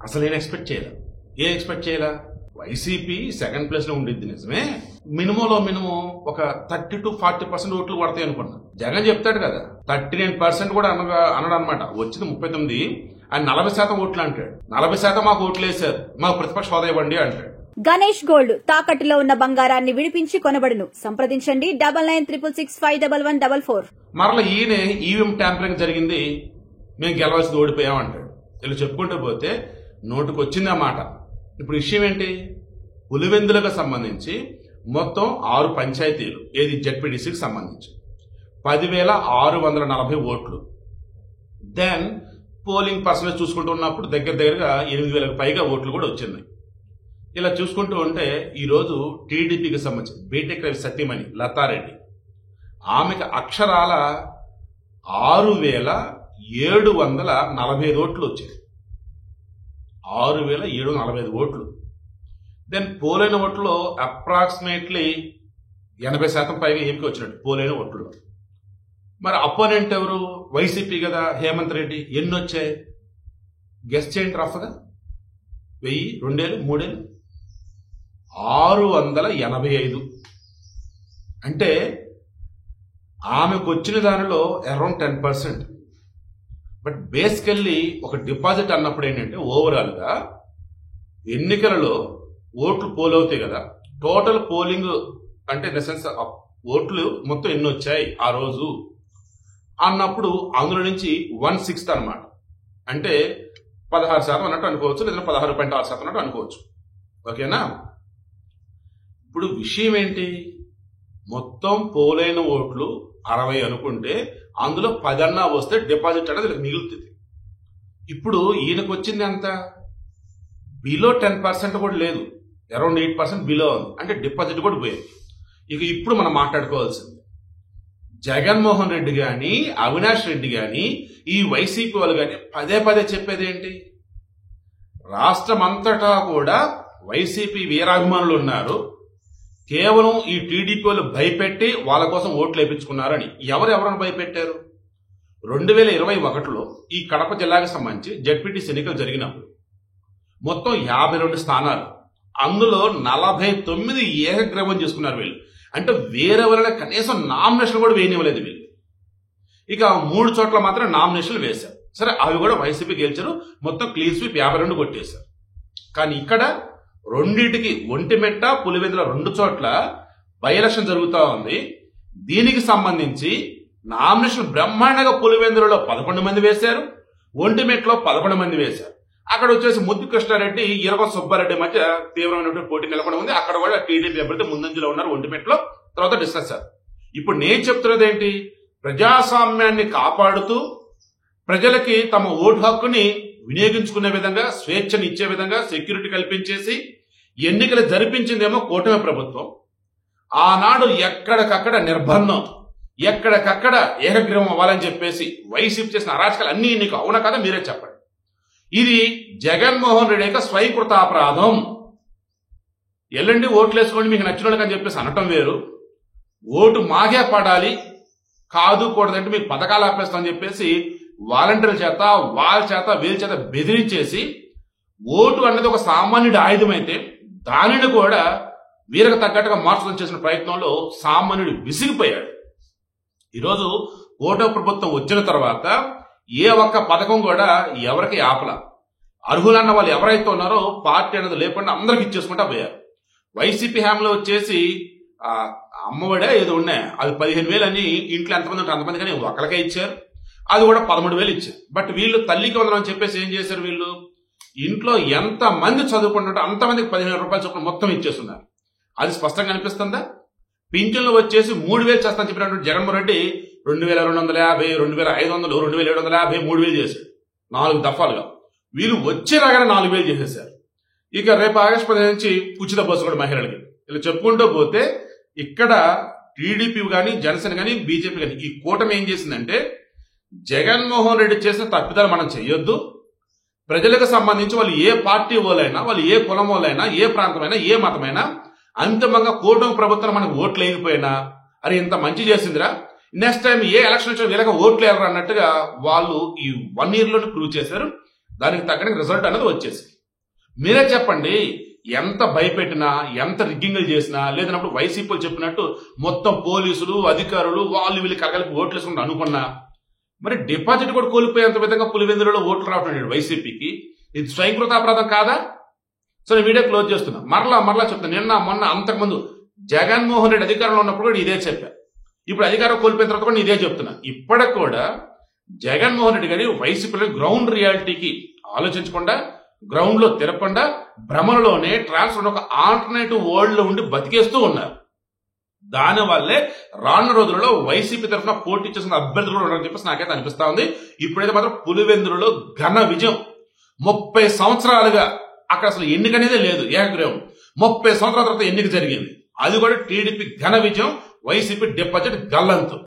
అసలు నేను ఎక్స్పెక్ట్ చేయలే. వైసీపీ సెకండ్ ప్లేస్ లో ఉండిద్ది నిజమే, మినిమంలో మినిమం ఒక 30 to 40% ఓట్లు పడతాయి అనుకున్నా. జగన్ చెప్తాడు కదా 39% కూడా అనడు అనమాట. వచ్చింది 39, ఆయన 40% ఓట్లు అంటాడు. 40% మాకు ఓట్లు వేశారు, మాకు ప్రతిపక్ష హోదా ఇవ్వండి అంటాడు. గణేష్ గోల్డ్ తాకట్టులో ఉన్న బంగారాన్ని విడిపించి కొనబడును. సంప్రదించండి 9966611144. మరలా ఈయన ఈవీఎం ట్యాంపరింగ్ జరిగింది, మేము గెలవాల్సింది ఓడిపోయాం అంటాడు. ఇలా చెప్పుకుంటూ పోతే నోటుకు వచ్చింది ఆ మాట. ఇప్పుడు విషయం ఏంటి? పులివెందులకు సంబంధించి మొత్తం 6 పంచాయతీలు, ఏది జెడ్పీటీసీకి సంబంధించి 10,640 ఓట్లు. దెన్ పోలింగ్ పర్సెంటేజ్ చూసుకుంటూ ఉన్నప్పుడు దగ్గరగా 8,000కు పైగా ఓట్లు కూడా వచ్చింది. ఇలా చూసుకుంటూ ఉంటే ఈరోజు టీడీపీకి సంబంధించి బీటెక్ రవి సతీమణి లతారెడ్డి, ఆమెకు అక్షరాల 6,745 ఓట్లు వచ్చాయి. 6,745 ఓట్లు. దెన్ పోలైన ఓట్లో అప్రాక్సిమేట్లీ 80% పైగా ఏపీకి వచ్చినట్టు పోలైన ఓట్లు. మరి అపోనెంట్ ఎవరు? వైసీపీ కదా, హేమంత్ రెడ్డి. ఎన్ని వచ్చాయి గెస్ట్ చేయండి రఫ్గా? 1000, 2000, 3000, 685. అంటే ఆమెకు వచ్చిన దానిలో అరౌండ్ 10%. బట్ బేసికల్లీ ఒక డిపాజిట్ అన్నప్పుడు ఏంటంటే ఓవరాల్ గా ఎన్నికలలో ఓట్లు పోల్ అవుతాయి కదా, టోటల్ పోలింగ్ అంటే ఇన్ ద సెన్స్ ఓట్లు మొత్తం ఎన్ని వచ్చాయి ఆ రోజు అన్నప్పుడు అందులో నుంచి 1/6 అన్నమాట. అంటే 16% అన్నట్టు అనుకోవచ్చు, లేదా 16.6% అన్నట్టు అనుకోవచ్చు. ఓకేనా? ఇప్పుడు విషయం ఏంటి? మొత్తం పోలైన ఓట్లు 60 అనుకుంటే అందులో 10 అన్నా వస్తే డిపాజిట్ అనేది మిగులుతుంది. ఇప్పుడు ఈయనకు వచ్చింది ఎంత? బిలో 10% కూడా లేదు, అరౌండ్ 8% బిలో ఉంది. అంటే డిపాజిట్ కూడా పోయింది. ఇక ఇప్పుడు మనం మాట్లాడుకోవాల్సింది, జగన్మోహన్ రెడ్డి గాని అవినాష్ రెడ్డి గాని ఈ వైసీపీ వాళ్ళు గాని పదే చెప్పేది ఏంటి? రాష్ట్రం అంతటా కూడా వైసీపీ వీరాభిమానులు ఉన్నారు, కేవలం ఈ టీడీపీ వాళ్ళు భయపెట్టి వాళ్ళ కోసం ఓట్లు వేయించుకున్నారని. ఎవరెవరని భయపెట్టారు? 2021లో ఈ కడప జిల్లాకు సంబంధించి జెడ్పీటీసీ ఎన్నికలు జరిగినప్పుడు మొత్తం 52 స్థానాలు, అందులో 49 ఏకగ్రీవం చేసుకున్నారు వీళ్ళు. అంటే వేరెవరైనా కనీసం నామినేషన్ కూడా వేయనివ్వలేదు వీళ్ళు. ఇక 3 చోట్ల మాత్రం నామినేషన్లు వేశారు. సరే, అవి కూడా వైసీపీ గెలిచారు, మొత్తం క్లీన్ స్వీప్ 52 కొట్టేశారు. కానీ ఇక్కడ రెండింటికి ఒంటిమిట్ట పులివెందుల 2 చోట్ల బై ఎలక్షన్ జరుగుతూ ఉంది. దీనికి సంబంధించి నామినేషన్ బ్రహ్మాండంగా పులివెందులలో 11 మంది వేశారు, ఒంటిమిట్టలో 11 మంది వేశారు. అక్కడ వచ్చేసి ముద్దు కృష్ణారెడ్డి, ఇరగ సుబ్బారెడ్డి మధ్య తీవ్రమైనటువంటి పోటీ నెలకొని ఉంది. అక్కడ కూడా టీడీపీ అభ్యర్థి ముందంజలో ఉన్నారు ఒంటిమిట్టలో. తర్వాత డిస్కస్. ఇప్పుడు నేను చెప్తున్నది ఏంటి? ప్రజాస్వామ్యాన్ని కాపాడుతూ ప్రజలకి తమ ఓటు హక్కుని వినియోగించుకునే విధంగా, స్వేచ్ఛను ఇచ్చే విధంగా సెక్యూరిటీ కల్పించేసి ఎన్నికలు జరిపించిందేమో కూటమి ప్రభుత్వం. ఆనాడు ఎక్కడికక్కడ నిర్బంధం, ఎక్కడికక్కడ ఏకగ్రీవం అవ్వాలని చెప్పేసి వైసీపీ చేసిన అరాచకాలు అన్ని నీకు అవునా కదా? మీరే చెప్పండి. ఇది జగన్మోహన్ రెడ్డి యొక్క స్వయంకృత అపరాధం. ఎల్లండి ఓట్లు వేసుకోండి మీకు నచ్చిన వాళ్ళకి అని చెప్పేసి అనటం వేరు, ఓటు మాగే పడాలి, కాదు కూడదంటే మీకు పథకాలు ఆపేస్తామని చెప్పేసి వాలంటీర్ల చేత, వాళ్ళ చేత, వీళ్ళ చేత బెదిరించేసి ఓటు అన్నది ఒక సామాన్యుడి ఆయుధం అయితే దానిని కూడా వీరికి తగ్గట్టుగా మార్చడం చేసిన ప్రయత్నంలో సామాన్యుడు విసిగిపోయాడు. ఈరోజు కూటమి ప్రభుత్వం వచ్చిన తర్వాత ఏ ఒక్క పథకం కూడా ఎవరికి ఆపల. అర్హులన్న వాళ్ళు ఎవరైతే ఉన్నారో పార్టీ అనేది లేకుండా అందరికి ఇచ్చేసుకుంటా పోయారు. వైసీపీ హామీలో వచ్చేసి అమ్మఒడే ఏదో ఉన్నాయి, అది 15,000 అని ఇంట్లో ఎంతమంది ఉంటే అంతమంది కానీ ఒకరికే ఇచ్చారు, అది కూడా 13,000 ఇచ్చారు. బట్ వీళ్ళు తల్లికి వందనం అని చెప్పేసి ఏం చేశారు? వీళ్ళు ఇంట్లో ఎంత మంది చదువుకుంటుంటే అంతమందికి 15,000 రూపాయలు చొప్పున మొత్తం ఇచ్చేస్తున్నారు. అది స్పష్టంగా అనిపిస్తుందా? పింఛన్లు వచ్చేసి 3,000 చేస్తానని చెప్పినటువంటి జగన్మోహన్ రెడ్డి 2,250, 2,500, 2,750, 3,000 చేశారు 4 దఫాలుగా. వీళ్ళు వచ్చే రాగానే 4,000 చేసేసారు. ఇక రేపు ఆగస్టు 15 నుంచి ఉచిత బస్సు కూడా మహిళలకి. ఇలా చెప్పుకుంటూ పోతే ఇక్కడ టీడీపీ కానీ, జనసేన కానీ, బీజేపీ కానీ ఈ కూటమి ఏం చేసిందంటే జగన్మోహన్ రెడ్డి చేసిన తప్పిదాలు మనం చేయొద్దు, ప్రజలకు సంబంధించి వాళ్ళు ఏ పార్టీ వాళ్ళైనా, వాళ్ళు ఏ కులం వాళ్ళైనా, ఏ ప్రాంతమైనా, ఏ మతమైనా అంతిమంగా కూటమి ప్రభుత్వం మనకు ఓట్లు వేయకపోయినా అరే ఇంత మంచి చేసిందిరా, నెక్స్ట్ టైం ఏ ఎలక్షన్ వచ్చినా వీళ్ళకి ఓట్లు వేయరు అన్నట్టుగా వాళ్ళు ఈ 1 year లోనే ప్రూవ్ చేశారు. దానికి తగ్గ రిజల్ట్ అనేది వచ్చేసి మీరే చెప్పండి. ఎంత భయపెట్టినా, ఎంత రిగ్గింగ్లు చేసినా, లేదన్నప్పుడు వైసీపీలు చెప్పినట్టు మొత్తం పోలీసులు అధికారులు వాళ్ళు వీళ్ళు కలగలిపి ఓట్లు వేసుకుంటూ అనుకున్నా మరి డిపాజిట్ కూడా కోల్పోయేంత విధంగా పులివెందులలో ఓట్లు రావటం వైసీపీకి ఇది స్వయంకృతాపరాధం కాదా? సో నేను వీడియో క్లోజ్ చేస్తున్నా. మరలా చెప్తాను. నిన్న మొన్న అంతకుముందు జగన్మోహన్ రెడ్డి అధికారంలో ఉన్నప్పుడు కూడా ఇదే చెప్పా. ఇప్పుడు అధికారం కోల్పోయిన తర్వాత కూడా ఇదే చెప్తున్నా. ఇప్పటికి కూడా జగన్మోహన్ రెడ్డి గారి వైసీపీ గ్రౌండ్ రియాలిటీకి ఆలోచించకుండా, గ్రౌండ్ లో తిరగకుండా, భ్రమలలోనే ట్రాన్స్ఫర్ ఒక ఆల్టర్నేటివ్ వరల్డ్ లో ఉండి బతికేస్తూ ఉన్నారు. దానివల్లే రానున్న రోజులలో వైసీపీ తరఫున పోటీ చేసిన అభ్యర్థులు కూడా ఉన్నారని చెప్పేసి నాకైతే అనిపిస్తా ఉంది. ఇప్పుడైతే మాత్రం పులివెందులలో ఘన విజయం. 30 సంవత్సరాలుగా అక్కడ అసలు ఎన్నిక అనేదే లేదు. ఏకగ్రీవం 30 సంవత్సరాల తర్వాత ఎన్నిక జరిగింది. అది కూడా టీడీపీ ఘన విజయం, వైసీపీ డిపాజిట్ గల్లంతు.